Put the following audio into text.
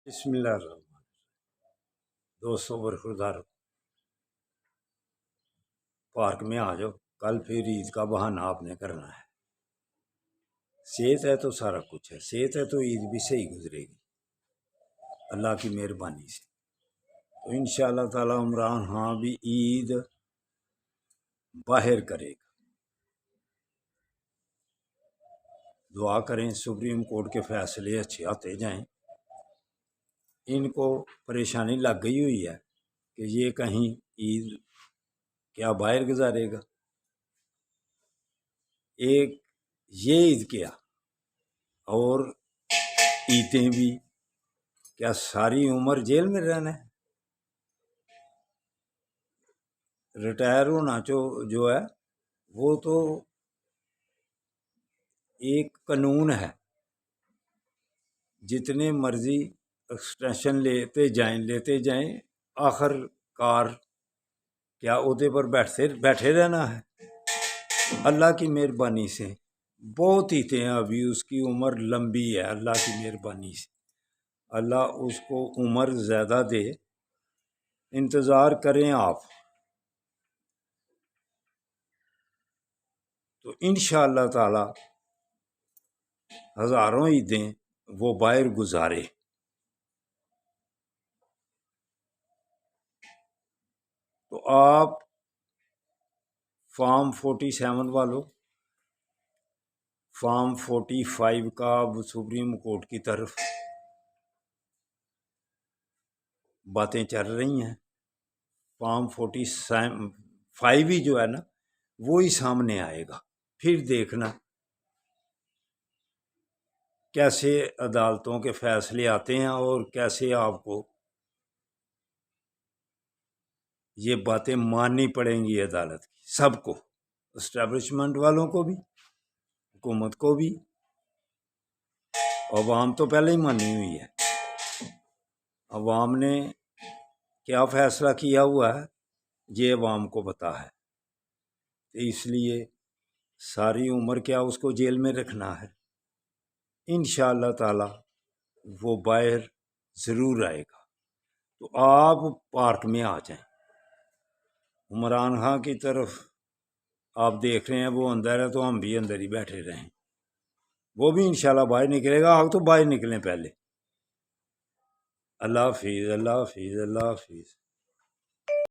بسم اللہ الرحمن دوستوں برخوردار پارک میں آ جاؤ، کل پھر عید کا بہانہ آپ نے کرنا ہے۔ صحت ہے تو سارا کچھ ہے، صحت ہے تو عید بھی صحیح گزرے گی اللہ کی مہربانی سے۔ تو انشاءاللہ تعالی عمران ہاں بھی عید باہر کرے گا۔ دعا کریں سپریم کورٹ کے فیصلے اچھے آتے جائیں۔ ان کو پریشانی لگ گئی ہوئی ہے کہ یہ کہیں عید کیا باہر گزارے گا، ایک یہ عید کیا اور عیدیں بھی کیا ساری عمر جیل میں رہنا ہے؟ ریٹائر ہونا جو ہے وہ تو ایک قانون ہے، جتنے مرضی ایکسٹینشن لیتے جائیں آخر کار کیا عہدے پر بیٹھے رہنا ہے؟ اللہ کی مہربانی سے بہت ہیتے ہیں، ابھی اس کی عمر لمبی ہے، اللہ کی مہربانی سے اللہ اس کو عمر زیادہ دے۔ انتظار کریں آپ، تو انشاءاللہ تعالی ہزاروں عیدیں وہ باہر گزارے۔ تو آپ فارم 47 والوں، فارم 45 کا سپریم کورٹ کی طرف باتیں چل رہی ہیں، فارم 45 ہی جو ہے نا وہی سامنے آئے گا، پھر دیکھنا کیسے عدالتوں کے فیصلے آتے ہیں اور کیسے آپ کو یہ باتیں ماننی پڑیں گی عدالت کی، سب کو، اسٹیبلشمنٹ والوں کو بھی، حکومت کو بھی، عوام تو پہلے ہی مانی ہوئی ہے۔ عوام نے کیا فیصلہ کیا ہوا ہے یہ عوام کو پتہ ہے، اس لیے ساری عمر کیا اس کو جیل میں رکھنا ہے؟ انشاءاللہ تعالی وہ باہر ضرور آئے گا۔ تو آپ پارک میں آ جائیں، عمران خان کی طرف آپ دیکھ رہے ہیں وہ اندر ہے تو ہم بھی اندر ہی بیٹھے رہیں، وہ بھی انشاءاللہ باہر نکلے گا، آپ تو باہر نکلیں پہلے۔ اللہ حافظ، اللہ حافظ، اللہ حافظ۔